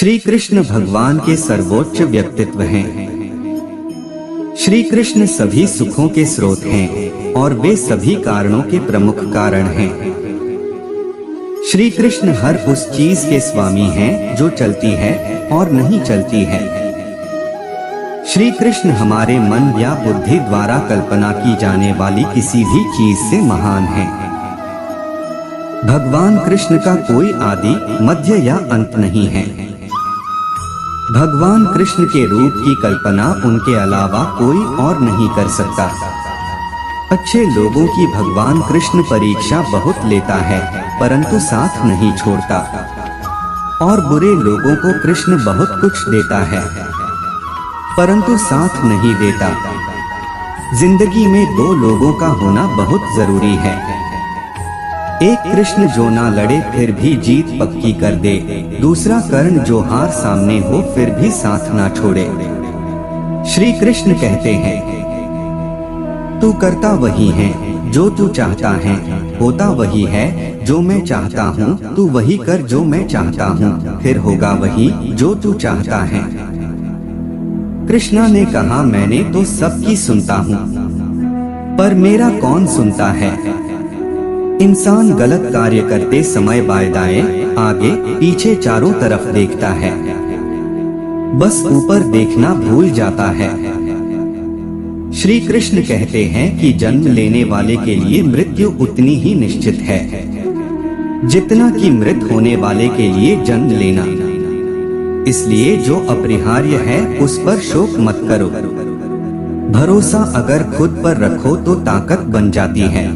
श्री कृष्ण भगवान के सर्वोच्च व्यक्तित्व हैं। श्री कृष्ण सभी सुखों के स्रोत हैं और वे सभी कारणों के प्रमुख कारण हैं। श्री कृष्ण हर उस चीज के स्वामी हैं जो चलती है और नहीं चलती है। श्री कृष्ण हमारे मन या बुद्धि द्वारा कल्पना की जाने वाली किसी भी चीज से महान हैं। भगवान कृष्ण का कोई आदि, मध्य या अंत नहीं है। भगवान कृष्ण के रूप की कल्पना उनके अलावा कोई और नहीं कर सकता। अच्छे लोगों की भगवान कृष्ण परीक्षा बहुत लेता है परंतु साथ नहीं छोड़ता, और बुरे लोगों को कृष्ण बहुत कुछ देता है परंतु साथ नहीं देता। जिंदगी में दो लोगों का होना बहुत जरूरी है। एक कृष्ण जो ना लड़े फिर भी जीत पक्की कर दे, दूसरा कर्ण जो हार सामने हो फिर भी साथ ना छोड़े। श्री कृष्ण कहते हैं, तू करता वही है जो तू चाहता है, होता वही है जो मैं चाहता हूँ, तू वही कर जो मैं चाहता हूँ, फिर होगा वही जो तू चाहता है। कृष्णा ने कहा, मैंने तो सबकी सुनता हूँ पर मेरा कौन सुनता है। इंसान गलत कार्य करते समय बाएं दाएं, आगे पीछे चारों तरफ देखता है, बस ऊपर देखना भूल जाता है। श्री कृष्ण कहते हैं कि जन्म लेने वाले के लिए मृत्यु उतनी ही निश्चित है जितना कि मृत होने वाले के लिए जन्म लेना। इसलिए जो अपरिहार्य है उस पर शोक मत करो। भरोसा अगर खुद पर रखो तो ताकत बन जाती है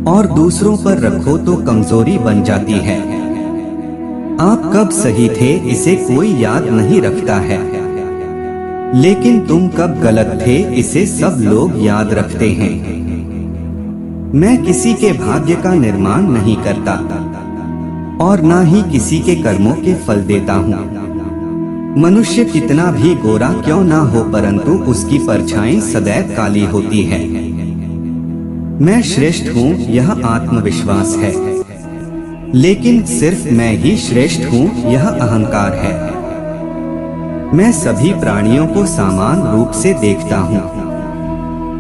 और दूसरों पर रखो तो कमजोरी बन जाती है। आप कब सही थे इसे कोई याद नहीं रखता है, लेकिन तुम कब गलत थे इसे सब लोग याद रखते हैं। मैं किसी के भाग्य का निर्माण नहीं करता और ना ही किसी के कर्मों के फल देता हूँ। मनुष्य कितना भी गोरा क्यों ना हो परंतु उसकी परछाई सदैव काली होती है। मैं श्रेष्ठ हूँ यह आत्मविश्वास है, लेकिन सिर्फ मैं ही श्रेष्ठ हूँ यह अहंकार है। मैं सभी प्राणियों को समान रूप से देखता हूँ,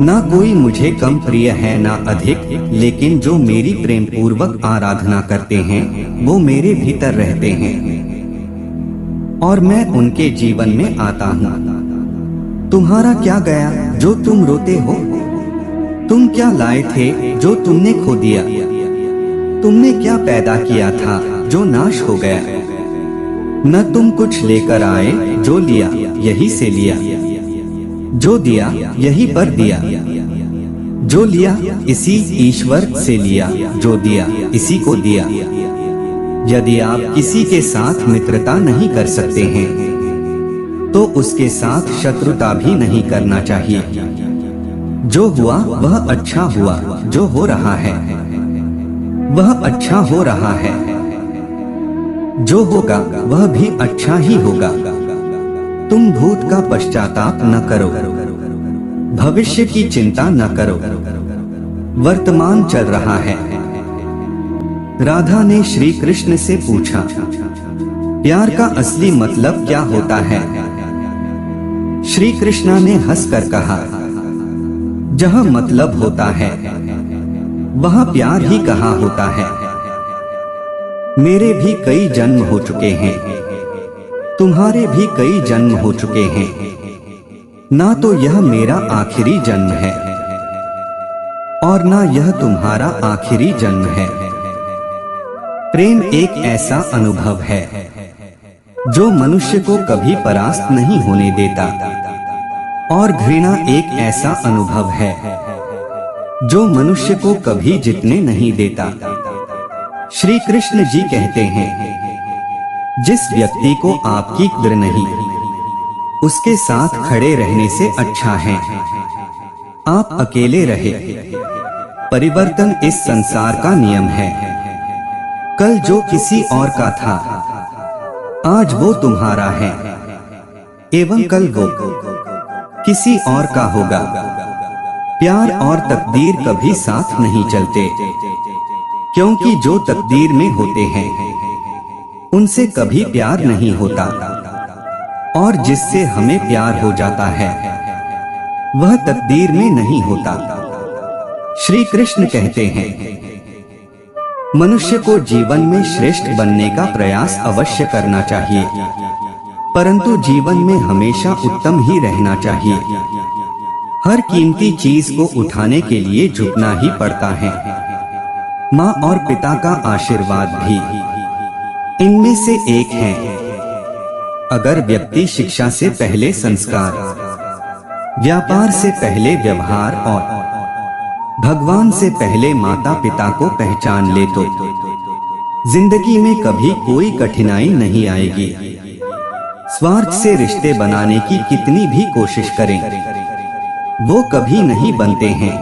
ना कोई मुझे कम प्रिय है ना अधिक, लेकिन जो मेरी प्रेम पूर्वक आराधना करते हैं वो मेरे भीतर रहते हैं और मैं उनके जीवन में आता हूँ। तुम्हारा क्या गया जो तुम रोते हो? तुम क्या लाए थे जो तुमने खो दिया? तुमने क्या पैदा किया था जो नाश हो गया? न तुम कुछ लेकर आए, जो लिया यही से लिया, जो दिया यही पर दिया, जो लिया इसी ईश्वर से लिया, जो दिया इसी को दिया। यदि आप किसी के साथ मित्रता नहीं कर सकते हैं तो उसके साथ शत्रुता भी नहीं करना चाहिए। जो हुआ वह अच्छा हुआ, जो हो रहा है वह अच्छा हो रहा है, जो होगा वह भी अच्छा ही होगा। तुम भूत का पश्चाताप न करो, भविष्य की चिंता न करो, वर्तमान चल रहा है। राधा ने श्री कृष्ण से पूछा, प्यार का असली मतलब क्या होता है? श्री कृष्ण ने हंसकर कहा, जहाँ मतलब होता है वहाँ प्यार ही कहाँ होता है। मेरे भी कई जन्म हो चुके हैं, तुम्हारे भी कई जन्म हो चुके हैं, ना तो यह मेरा आखिरी जन्म है और ना यह तुम्हारा आखिरी जन्म है। प्रेम एक ऐसा अनुभव है जो मनुष्य को कभी परास्त नहीं होने देता, और घृणा एक ऐसा अनुभव है जो मनुष्य को कभी जीतने नहीं देता। श्री कृष्ण जी कहते हैं, जिस व्यक्ति को आपकी कदर नहीं उसके साथ खड़े रहने से अच्छा है आप अकेले रहे। परिवर्तन इस संसार का नियम है। कल जो किसी और का था आज वो तुम्हारा है, एवं कल वो किसी और का होगा। प्यार और तकदीर कभी साथ नहीं चलते, क्योंकि जो तकदीर में होते हैं उनसे कभी प्यार नहीं होता, और जिससे हमें प्यार हो जाता है वह तकदीर में नहीं होता। श्री कृष्ण कहते हैं, मनुष्य को जीवन में श्रेष्ठ बनने का प्रयास अवश्य करना चाहिए, परंतु जीवन में हमेशा उत्तम ही रहना चाहिए। हर कीमती चीज को उठाने के लिए झुकना ही पड़ता है। माँ और पिता का आशीर्वाद भी इनमें से एक है। अगर व्यक्ति शिक्षा से पहले संस्कार, व्यापार से पहले व्यवहार और भगवान से पहले माता पिता को पहचान ले तो जिंदगी में कभी कोई कठिनाई नहीं आएगी। स्वार्थ से रिश्ते बनाने की कितनी भी कोशिश करें वो कभी नहीं बनते हैं,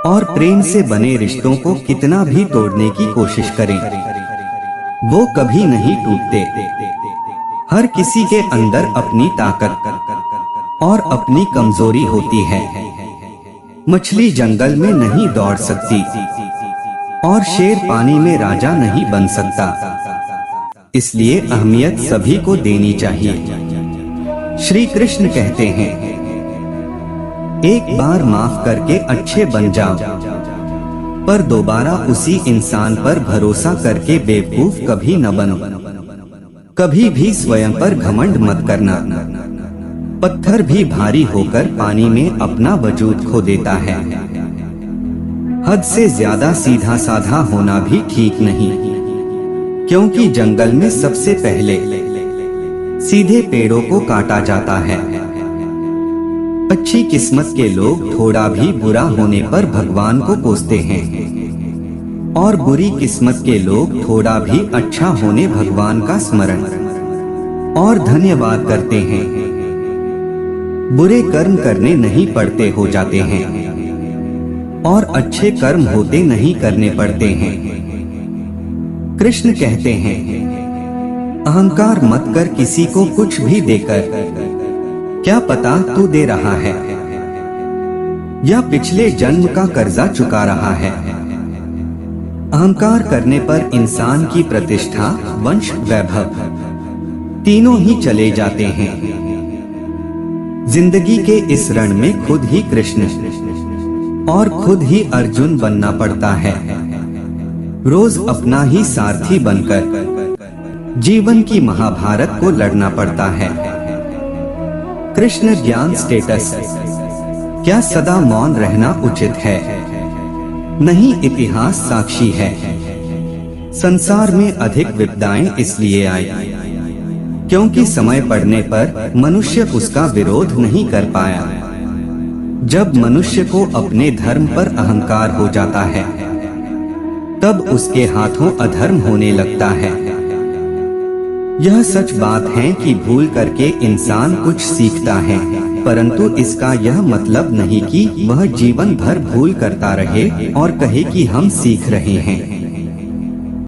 और प्रेम से बने रिश्तों को कितना भी तोड़ने की कोशिश करें वो कभी नहीं टूटते। हर किसी के अंदर अपनी ताकत और अपनी कमजोरी होती है। मछली जंगल में नहीं दौड़ सकती और शेर पानी में राजा नहीं बन सकता, इसलिए अहमियत सभी को देनी चाहिए। श्री कृष्ण कहते हैं, एक बार माफ करके अच्छे बन जाओ, पर दोबारा उसी इंसान पर भरोसा करके बेवकूफ कभी न बनो। कभी भी स्वयं पर घमंड मत करना। पत्थर भी भारी होकर पानी में अपना वजूद खो देता है। हद से ज्यादा सीधा साधा होना भी ठीक नहीं, क्योंकि जंगल में सबसे पहले सीधे पेड़ों को काटा जाता है। अच्छी किस्मत के लोग थोड़ा भी बुरा होने पर भगवान को कोसते हैं, और बुरी किस्मत के लोग थोड़ा भी अच्छा होने भगवान का स्मरण और धन्यवाद करते हैं। बुरे कर्म करने नहीं पड़ते हो जाते हैं, और अच्छे कर्म होते नहीं करने पड़ते हैं। कृष्ण कहते हैं, अहंकार मत कर किसी को कुछ भी देकर, क्या पता तू दे रहा है या पिछले जन्म का कर्जा चुका रहा है। अहंकार करने पर इंसान की प्रतिष्ठा, वंश, वैभव तीनों ही चले जाते हैं। जिंदगी के इस रण में खुद ही कृष्ण और खुद ही अर्जुन बनना पड़ता है। रोज अपना ही सारथी बनकर जीवन की महाभारत को लड़ना पड़ता है। कृष्ण ज्ञान स्टेटस, क्या सदा मौन रहना उचित है? नहीं, इतिहास साक्षी है। संसार में अधिक विपदाएं इसलिए आई क्योंकि समय पड़ने पर मनुष्य उसका विरोध नहीं कर पाया। जब मनुष्य को अपने धर्म पर अहंकार हो जाता है, तब उसके हाथों अधर्म होने लगता है। यह सच बात है कि भूल करके इंसान कुछ सीखता है, परंतु इसका यह मतलब नहीं कि वह जीवन भर भूल करता रहे और कहे कि हम सीख रहे हैं।